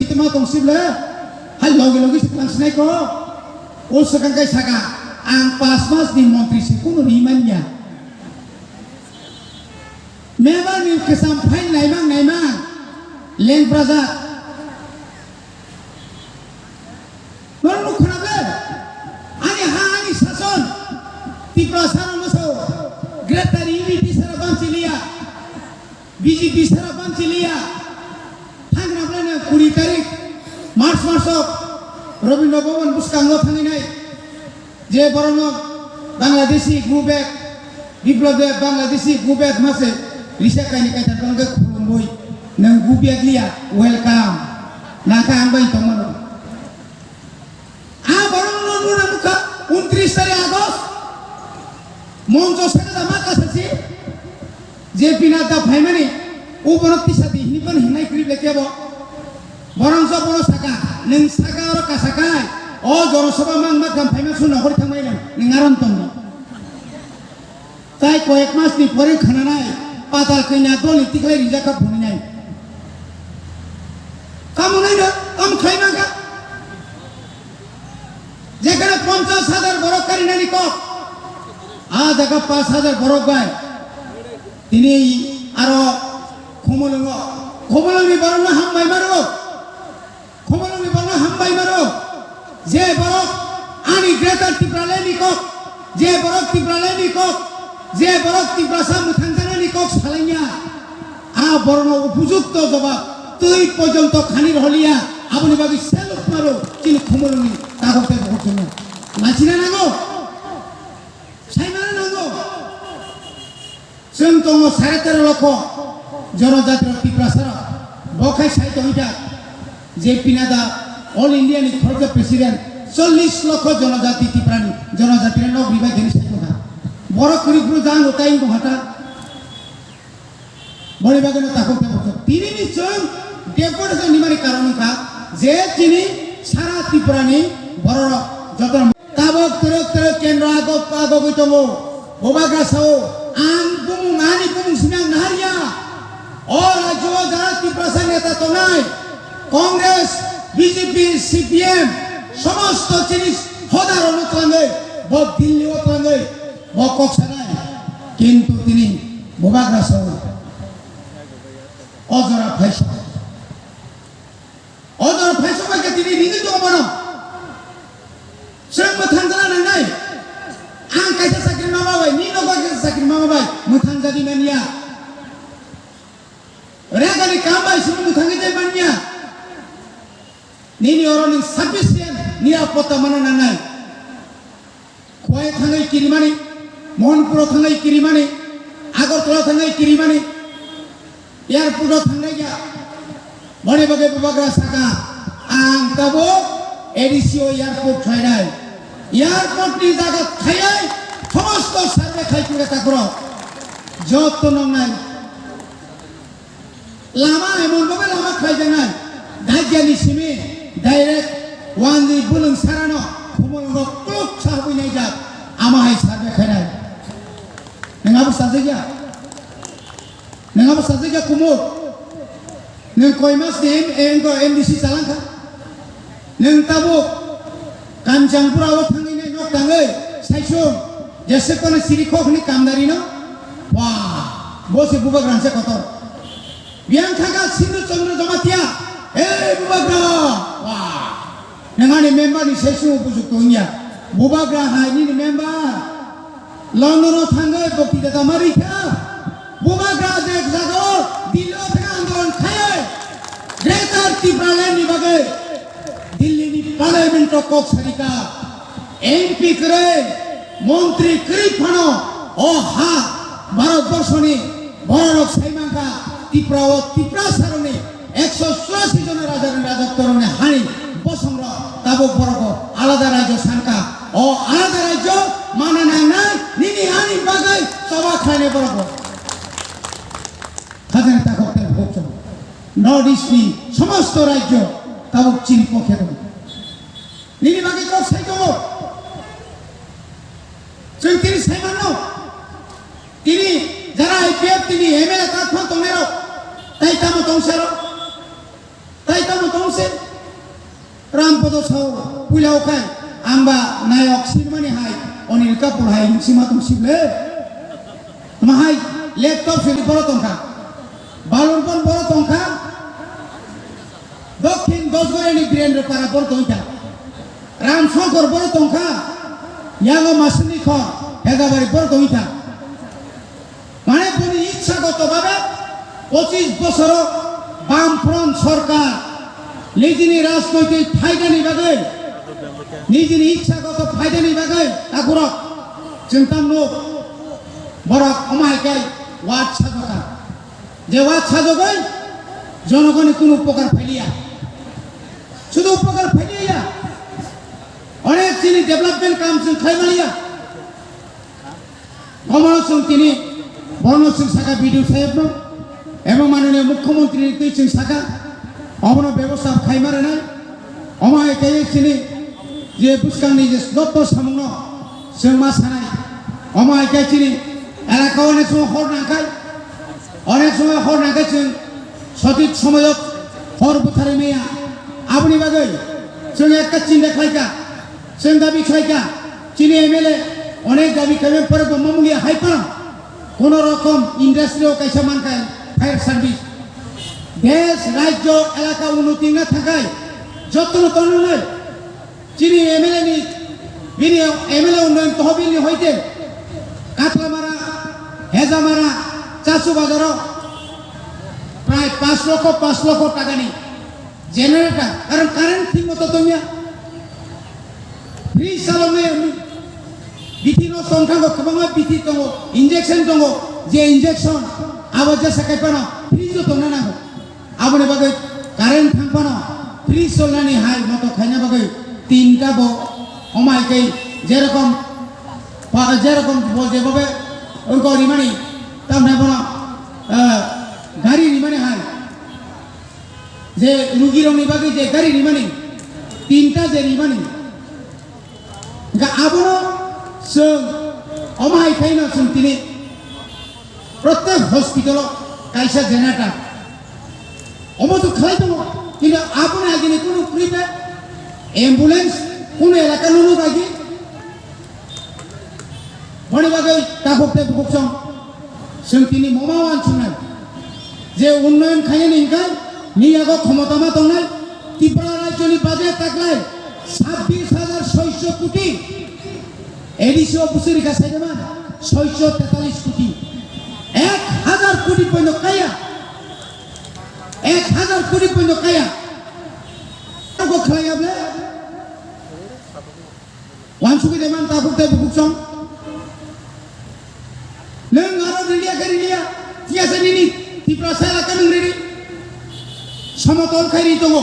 itu mah tongsible hal logi sekelas ko usahakan kai saka ang pasmas di menteri sekuno rimannya memang ni kesampaian naimang leng praza baru kenapa ani sason di prasana masuk Greta ini di sarapan cilia biji di sarapan cilia tangga belanya kuri tarik mars masuk Robin Bhavan buskang lo tangi naik je barono Bangladeshi gubek diplode Bangladeshi gubek masih bisa kaini kaitan bangga kulumboy nang gubek lihat welcome naka ambai tomono barono nuna muka 29 Agustus monco sana maka sasi je pinata phaimani ubonotti sati ini pun hinai krip lekebo borang so bono saka neng saka oro kasakai joro soba mang makam phaimai suno hori thamai nang ngaron tongni tai koek mas ni pore khana nai patal kenya doli tiklai rijaka phuni nai kamu nai na kam khaima ka যেখানে 50,000 বড় কারিনানি cock জায়গা 5,000 বড় গায় তিনি আরো খমলমি বড় হামবাই মারো যে বড় আনি গ্রেটার টিপ্রালেনি কক যে বড় টিপ্রালেনি কক যে বড় টিপ্রাসা মুথাঙ্গানি কক সালাইয়া বড় উপযুক্ত জবাব তুই পর্যন্ত খানির হলিয়া আপনি বাকি সেলুট মারো চিনি খমলমি তাহলে বলছেন নাচিনা নাগো সাইমানা নাগো जों दङ 13.5 লক্ষ জনজাতির ত্রিপ্রাসার বখাই সাহিত্য হইতা যে পিনাদা অল ইন্ডিয়ানি খরচ প্রেসিডেন্ট 40 লক্ষ জনজাতির নক বিভাগ গেনি সাইতোনা বড় করিপুর জান ওটাই গহাটা বড়ি বাগান তাকতে বলছে তিনি নিশ্চয় ডেপুটেশন নিমানি কারণকা যে তিনি সারা ত্রিপুরানি বড় যত তাবক তরক কেন্দ্র আগক হইতমো ববাগ্রাসাও ang bumungani sinang naharya রাজ্য যারা ত্রিপ্রাসা নেতা তোনাই কংগ্রেস বিজেপি সিপিএম সমস্ত জিনিস হদার অনুতঙ্গে দিল্লি অনুতঙ্গে কক্সানাই কিন্তু তিনি ববাগ্রাস অজরা ফাইসবাকে তিনি রিঙ্গিত অবনম जों मोथांजाना नांनाय आं कायसा साख्रि मावबाय नि न'बा कायसा साख्रि मावबाय मोथांजादि मानिया रेगानि कामबाय सुबुं मोथांजादि मानिया निनि अरनि साफिसियेन्ट निरापत्ता मानो नांनाय खय थाङै किरिमानि मोहनपुराव थाङै किरिमानि आगरतला थाङै किरिमानि एयारपर्टआव थांनाय गैया बने बगे बबाग्रा साका आं ताबो एडिसिओ एयारपोर्ट खायनाय एयारपोर्ट नि जागा खायनाय समस्त सार्वे खायकुरे ताकरो जत नंनाय लामा एमन बबे लामा खायजनाय धाग्यानि सिमे डाइरेक्ट वानदि बुलुं सारानो खमलंग क्लुक साहबैनाय जात आमाहाय सार्वे खायनाय नङाबो साजेगा कुमुर नों कय मास एमडिसि जालांखा नों ताबो कामजांपुराव थाङैनाय नक थाङै साइसुं जेसेखौनो सिरिखखनि कामदारि न वा बसे बुबाग्रानसे कतर बियां थागा सिंधु चंद्र जमातिया ए बुबाग्रा वा नङानि मेम्बारनि साइसुं उपयुक्त होनिया बुबाग्रा हायनि मेम्बार लन्डनाव थाङै बक्तिदाता मारिखा बुबाग्रा देख जागो दिल्लीयाव थाङा आन्दोलन खायै ग्रेटार टिप्रालेन्डनि बागै दिल्ली पार्लियामेंट कक्सारिका एमपी करे मंत्री करी फानो हा भारतवर्षनि बरक साइमांका त्रिपुरा सारनि 184 जन राजत्वरनि हानि बसंग्र ताबो बरक आलादा राज्य सानका आलादा राज्य माना नांनाय निनि हानि बागै सभा खाने बरक खाजोना ताकते भोगचो नॉर्थ ईस्टनि समस्त राज्य ताबो चीन पक्षे दं निनि बागै कक साइतो जों तिनि साइमानो तिनि जारा आईपीएफ तिनि एमएलए काखो तंनेरो ताइतामो तंसेरो তাই কামো তংসে রামপদ সাউ পুইলাও খাই आंबा नायक सिनेमानि हाय अनिल कापुर हाय सिमा तंसिबले माहाय लेपटप सिरि बड़ तंखा बालनपन बड़ तंखा दक्षिण दसगरेनि वीरेंद्र पारा बड़ तंखा रामशंकर बड़ तंखा यागो मासुनि ख हेगाबारि बड़ तंखा माने पुनि इच्छागतभावे 25 बছর বামফ্রন্ট সরকার নিজেনি রাজনৈতিক ফায়দাनि बागै निजिनि इच्छागत फायदानि बागै ताकुरक जों तामनो बरक अमायकाय वाद साजका जे वाद साजगै जनगणनि कोनो उपकार फाइलिया शुधु उपकार फाइलिया अनेक जिनि डेभलपमेंट काम जों खायमालिया गमन जों तिनि बर्न जों साका भिडिअ साहेबनो एवं माननीय मुख्यमंत्री कै जों साका अबनो व्यवस्था खायमारनाय अमायकाय जिनि जे बुसकांनि जे दत्त सामुंनो जों मा सानाय अमाय गायथिनि एलाकायाव अनेक समाव हर नांखाय जों सठिक समायाव हर बुथारै मैया आबुनि बागै जों एक चिन्ता खालायका जों दाबि खालायका चिनि एमएलए अनेक दाबि खालामो परबो मामुलिया हायपा कोन रकम इंडस्ट्रियाव कायसा मानखाय फायर सार्भिस देश राज्य एलाका उन्नति ना थाखाय जत्न तन्नाय चिनी एमएलए उन्नयन तहबिलनि हईते कातलामारा हेजामारा चासु बाजाराव प्राय 5 लक्ष टाकानि जेनारेटर कारण कारेन्ट ठीक मतो दंया फ्री सालामनाय बिथिनो संख्यांगो गोबां बिथि दङ इंजेक्शन दङ जे इंजेक्शन आबाद साकायपानो फ्री जतन नांगौ आबनि बागै कारेन्ट थांपानो फ्री सलनानि हाय मतो खायना बागै तीनटा बो अमायकै जेरकम जेभाबे उनको रिमानि तामने बनो गाड़ी रिमानि हाय जे रुगिरंनि बागै जे गाड़ी रिमानि तीनटा जे रिमानि गा आबनो जों अमायखैनो जों दिनै प्रत्येक हस्पिटालाव कायसा जेनारेटर अमतो खालाय दङ किन्तु आबनो आगिनि कोनो प्रिपेड एम्बुलेंस कोनो एलाका नुनो बायदि बनि बागै ताखुबते बुकसं जों दिनै ममावान सुनाय जे उन्नयन खायनि इंखाय नियागो क्षमतामा दंनाय त्रिपुरा राज्यनि बाजेट ताकलाय 26,600 कोटी एडिसि बुसुरिका साइदमान 643 कोटी 1000 कोटी पयनो काया 1000 कोटी पयनो काया को खालायाब्ले वानसुगि देमान ताखुबते बुकसं नों आरो रिलिया तियासे निनि त्रिपुरा साइलाका नों रेडि समतल खायरि दङ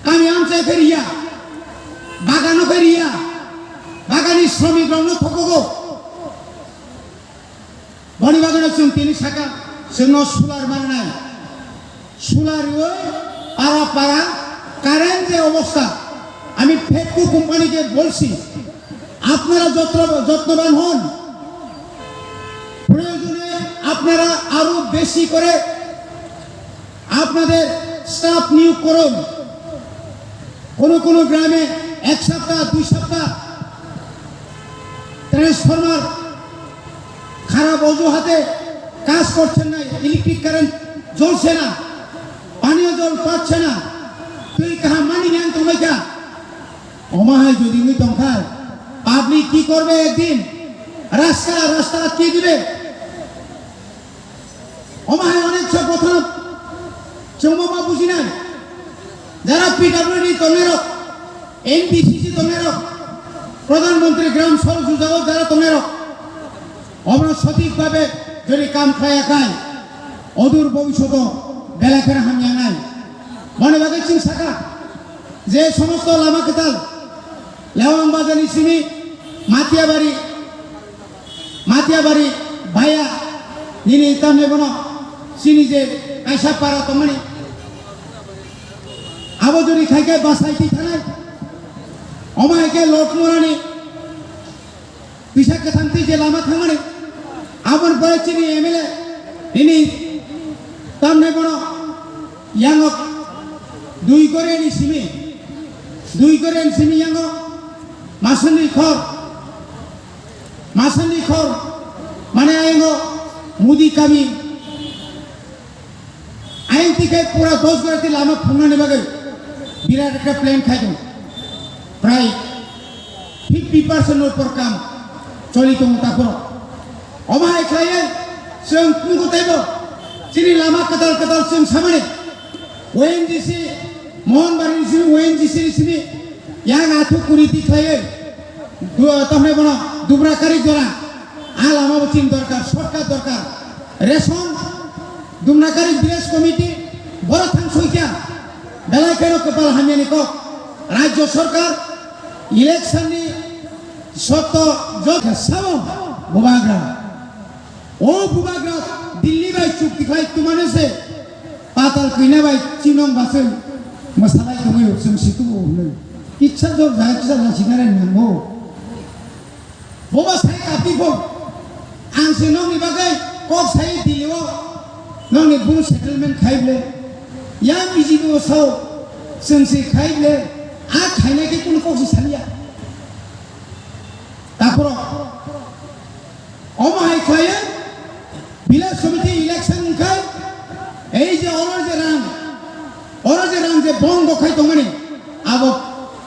गामि आमसे खायरिया बागानो खायरिया बागानि श्रमिक रावनो थकगो बनि बागानो जों तिनि साका जोंनो सोलार मारनाय सोलार पारा কারেন্ট যে অবস্থা আমি ফেডকো কোম্পানিকে বলছি আপনারা যত্নবান হন প্রয়োজনে আপনারা আরো বেশি করে আপনাদের স্টাফ নিয়োগ করুন কোন গ্রামে 1 সপ্তাহ 2 সপ্তাহ ট্রান্সফরমার খারাপ অজুহাতে কাজ করছেন না ইলেকট্রিক কারেন্ট জ্বলছে না পানীয় জল পাচ্ছে না তুই কাহা মানি নেন তুমি কা ওমাহাই যদি মি তংখায় পাবলিক কি করবে একদিন রাস্তা কি দিবে ওমাহাই অনেক সব কথা চৌমা বুঝি না যারা পিডব্লিউডি তমেরক এনবিসিসি তমেরক প্রধানমন্ত্রী গ্রাম সড়ক যোজনা যারা তমেরক আমরা সঠিকভাবে যদি কাম খায় অদূর ভবিষ্যৎ বেলাখের হামিয়া নাই মনে বাগে চিং সাকা যে সমস্ত লামা কেতাল লেওয়াং বাজানি সিমি মাতিয়াবাড়ি ভাইয়া নিনি তামনে বনো সিনি যে কাইসা পারা তমানি আবজনি খাইকে বাসাইতি থানায় অমায়কে লট মোরানি পিসাকে থামতি যে লামা থামানি আবন পরে চিনি এমএলএ নিনি তামনে বনো young 2 Korean simi yang masani khor mana yang mudi kami aing tikai pura 10 Korea lama phungna ne bagai birat ekta plane khaidong prai 50% উপর কাম চলিত তারপর অমায় খাইয়ে जों पुंगु ताइबो सिनि लामा कदाल जों सामने ओएनजीसी मोहनबारी सिनि ओएनजीसी सिनि yang atu kuriti खाइए तमने बनो दुब्राकारी जरा आ लामा बचिन दरकार शॉर्टकाट दरकार रेशन दुब्राकारी विलेज कमिटी बड़ थां सैखिया बेलाय केनो कपाल हामियानि को राज्य सरकार इलेक्शन नि सत्त जग साबो बुबाग्रा ओ बुबाग्रा दिल्ली बाय चुक्ति खाइ तुमाने से पाताल कइना बाय चिनों बासे मसाला तुमै जों सितु होनो इच्छा जो जायखिजा लासिनारे नंगौ बबा साइ आपिखौ आं सिनोंनि बागै कब साइ दिल्लीआव नोंनि बुं सेटलमेंट खाइब्ले या बिजिबो साव जों से खाइब्ले आ खाइनायखौ कोन कौसि सालिया तापर अमाय खाइए विलेज कमिटी इलेक्शन खाइ এই যে অরজে রাং যে বন্ধ খাই তমানে আব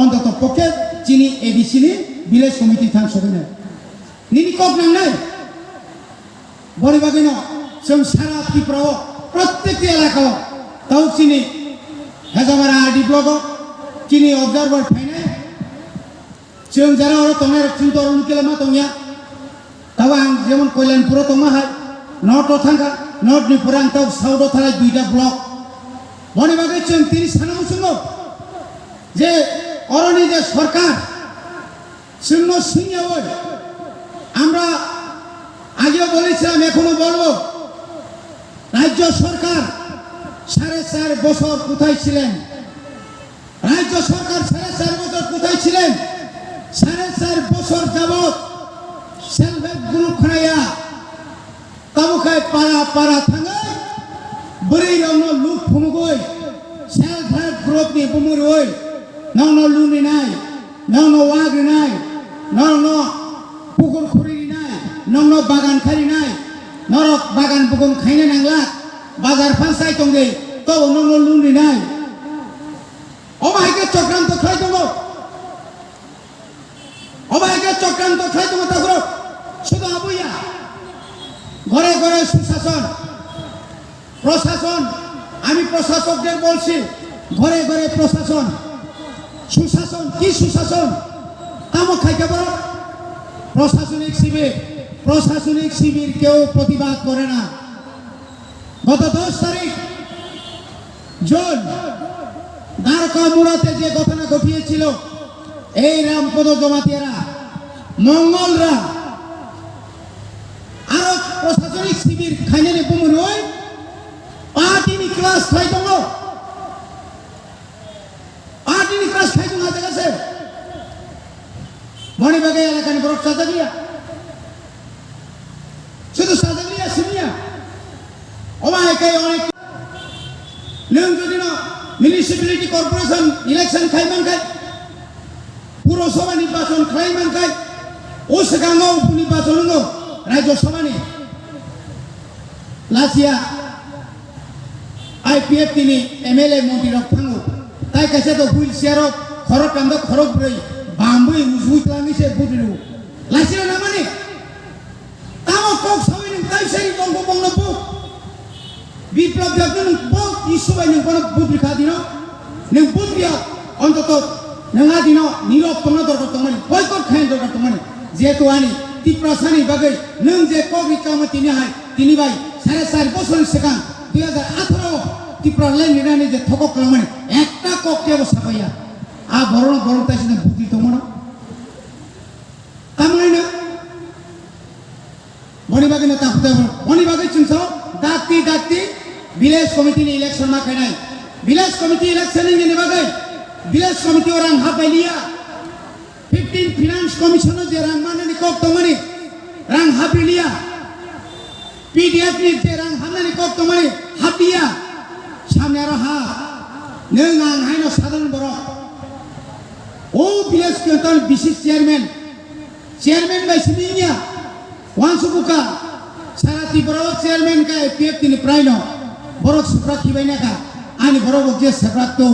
অন্তত পক্ষে চিনি এবিসি নি ভিলেজ কমিটি থান সবাই না নিনি কক নাংনাই বড় বাগিন जों সারা ত্রিপুরা প্রত্যেকটি এলাকা তাও চিনি হেজামারা আরডি ব্লক চিনি অবজারভার ফাইনাই जों যারা ওরা তোমার চিন্তর উনকেলামা তমিয়া তাও আং যেমন কল্যাণপুর তমা হাই নট থাঙ্গা नॉर्थ नि पुरान तब साउथ थानाय 2টা ब्लक बने बागै जों 30 सानाव जोङो जे अरनि जे सरकार जोंनो सिनियाव আমরা আগে বলেছিলাম এখনো বলবো রাজ্য সরকার 4.5 বছর কোথায় ছিলেন রাজ্য সরকার 4.5 বছর কোথায় ছিলেন 4.5 বছর যাবত সেলফ হেল্প গ্রুপ খনায়া তামুখাই পারা থাঙ্গাই বরি রং লুক ফুমগই সেলফ হেল্প গ্রুপ नि বুমুরই নং লুনি নাই নং ওয়াগরি নাই নং পুকুর খুরি নাই নং বাগান খারি নাই নরক বাগান পুকুর খাইনে নাংলা বাজার ফানসাই তঙ্গে তো নং লুনি নাই অমাইকে চক্রান্ত খাই দমো অমাইকে চক্রান্ত খাই দমো তাগর শুধু আবুইয়া ঘরে ঘরে সুশাসন প্রশাসন আমি প্রশাসকদের বলছি ঘরে ঘরে প্রশাসন সুশাসন কি সুশাসন কামো খাইতে বড় প্রশাসনিক শিবির কেউ প্রতিবাদ করে না গত 10 তারিখ জুন দ্বারকা মুরাতে যে ঘটনা ঘটিয়েছিল এই রামপদ জমাতিয়ারা মঙ্গলরা আরো প্রশাসনিক শিবির খাইনে বুমুর হই পার্টিনি ক্লাস খাই দङ পার্টিনি ক্লাস খাই দङ আছে গেছে মনে বাগে এলাকানি বড় সাজাগিয়া শুধু সাজাগিয়া সিনিয়া অমায়কাই অনেক নং যদি না মিউনিসিপ্যালিটি কর্পোরেশন ইলেকশন খাইমান খাই পুরসভা নির্বাচন খাইমান খাই ও সেখানেও উপনির্বাচন राज्य सभा ने लासिया आईपीएफ तिनी एमएलए मंत्री रक थांगो ताई कैसे तो हुइल शेयर खरक कांदा खरक ब्रै बामबै उजुइ लांगि से बुदिरु लासिया ना माने तामो कक सबै नों ताई सेरि दंग बंगनो बु बिप्लव जागनो नों बक इशु बाय नों कोन बुद्रिखा दिनो नों बुद्रिया अन्तत नोंहा दिनो नीरब तंना दरकार तंमानि बयकट खाइन दरकार तंमानि जेतु आनि ত্রিপুরাসানি বাগै नों जे कवि कामतिनि हाय तिनि बाय 4.5 বছর सिगां 2018 ত্রিপুরা লাইন নিরানি যে থক খালামানি একটা কককেবো সাফাইয়া आ বরণ তাইছিনা বুদ্ধি দমন কামাইনা বনি বাগै না তাকুতে বনি বাগै চিনছ দাতি ভিলেজ কমিটিनि इलेक्शन मा खाइनाय ভিলেজ কমিটি इलेक्शन नि बागै village committee orang हाबाइलिया 15 finance commissioner je rang manani kok tomani rang habilia pdf ni je rang hamani kok tomani habia samne aro ha neng ang haino sadan borok o village kyotan bisis chairman by sininya wansubuka sarati borok chairman ka pf tini praino borok suprat hibaina ka ani borok je sabrat to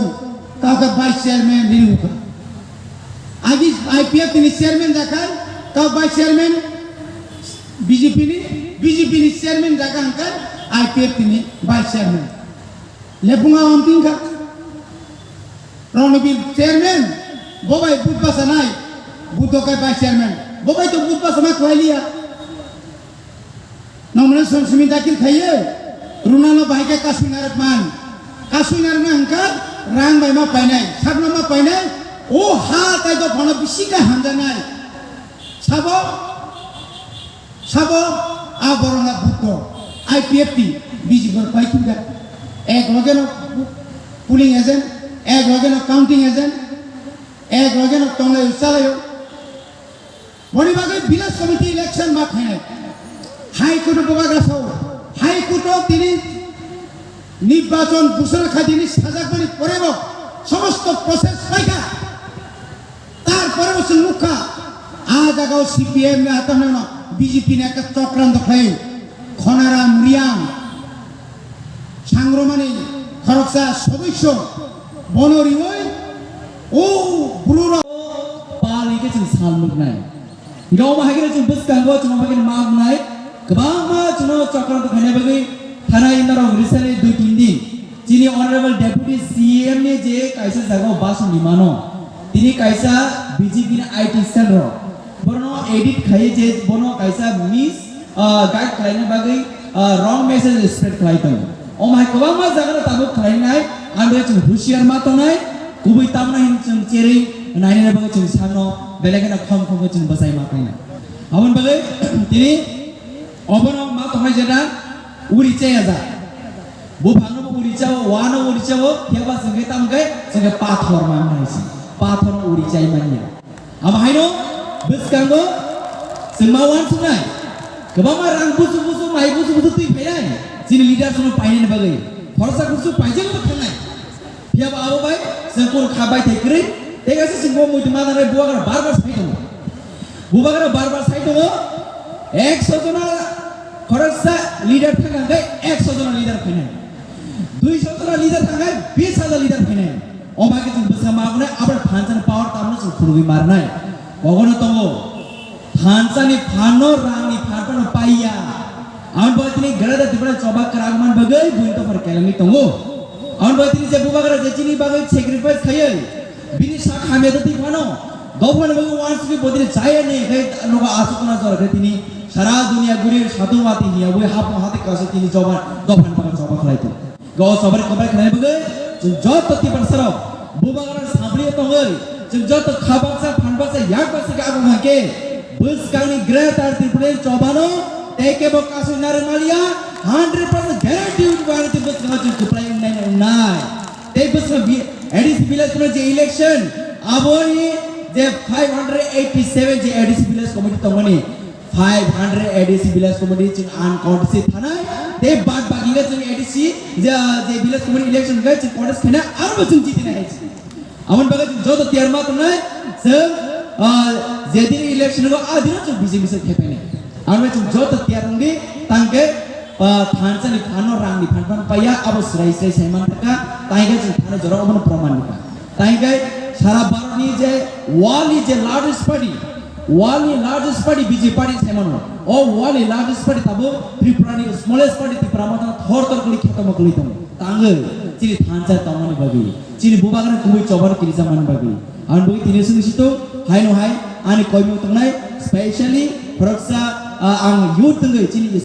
ka vice chairman rinuka agi IPF tini chairman jakan ka vice chairman BJP ni chairman jakan kan IPF tini vice chairman lepunga amping ka Ronobil chairman bobai budpa sanai buto kai vice chairman bobai to budpa sama khwailia nomne sonsumi dakil khaiye runalo bahike kasuinar man kasuinar na hangka rang bai ma painai sabna ma painai o ha tai to phano bisika hanjanai sabo a borona buto IPF BJP paikinga ek logeno pooling agent এক লগে না counting agent এক লগে না টংলে উচালায়ো বনিবাগে village committee election মা খায় high court ববাগাছাও high court তিনি নির্বাচন ঘোষণা খাই তিনি সাজা করে পড়েব সমস্ত প্রসেস পাইকা তারপরে বসে মুখা আ জায়গাও সিপিএম নে হাতে না বিজেপি নে একটা চক্রান্ত খায় খনারাম রিয়াং সাংগ্রমানি খরকসা সদস্য Bonori oi, oh brura. Paling kecil salmuk naik. Gak mau hakikat cuma bus kanggo cuma hakikat maaf naik. Kebama cuma cakran tu kena bagi thana indar orang recently 2-3 दिन. Cini honorable deputy CM ने जे kaisa jaga bas nimano. Tini kaisa BJP na IT cell ro. Bono edit khai je bono kaisa miss guide khai na bagi wrong message spread khai tu. Oh my kebama jaga tabu khai naik. Anda cuma husiar mata naik, kubai tamna hin cuma ceri, naik ni bagai cuma sano, belaga nak khom cuma basai mata ini. Awan bagai, ini, orang mata hai jadi, uri caya aja. Bupangno uri caya, wano uri caya, tiap pas sengket tam gai, sengket pathor mana isi, pathor uri caya mana. Ama hai no, bus kanggo, semawan sunai, kebama rang busu mai busu tu ipai, sini leader semua painin bagai, forsa busu pajen tu kena. Dia bawa baik, sengkul kabai tekri, tega sih sengkul mau di mana nih buat barbar saya tu, buat barbar saya tu, ek sojona korasa leader tengah deh, ek sojona leader kene, 2 sojona leader tengah, 20,000 leader kene, oh macam tu bersama aku nih, apa phansan power tamu sengkul marnai, bagono tunggu, phansan ni phano rang ni phansan paya, awan buat ini gara dah tiba coba keragaman bagai, buat itu perkelangi tunggu. Awan buat ini saya buka kerja cini bagai sacrifice kaya, bini sak kami itu tiap mana, government bagai wants to buat ini saya ni, kayak noga asuk na soal kerja ini, salah dunia gurir satu mati ni, awe hati kasih ini coba government bagai coba kerja itu, gau coba kerja bagai, jauh tu tiap serap, buka kerja sabri itu ngeri, jauh tu khabar sa, phanbar sa, yak pasti kagu ngake, bus kami great artikel coba no, teke bokas Malia, 100% guarantee untuk itu bus kami supply naik. Tapi bus kami edisi village punya je election, aboni je 587 je edisi village komite tongoni, 500 edisi village komite cing uncontested thanai. Tapi bad bagiga cing edisi je village komite election gaya cing contest kena, aru cing citi naik. Aman bagai jauh tu tiar mat naik, jadi election itu adina cing bisa kepene. Aman cing jauh tu tiar ngi tangke phansan ni phano rang ni phan paya abo serai saya mantaka taiga jeng phano jorok amon praman nika taiga sara bharat ni je wali je largest party BJP party saya mano oh wali largest party tabo Tripura ni smallest party Tripura mata thor kali khata makuli tong tangge ciri phansan tamani bagi ciri bubagan kubi cobar kiri zaman bagi awan bagi tini sung situ hai no hai ani koi mu tong nai especially praksa ang youth tengge ciri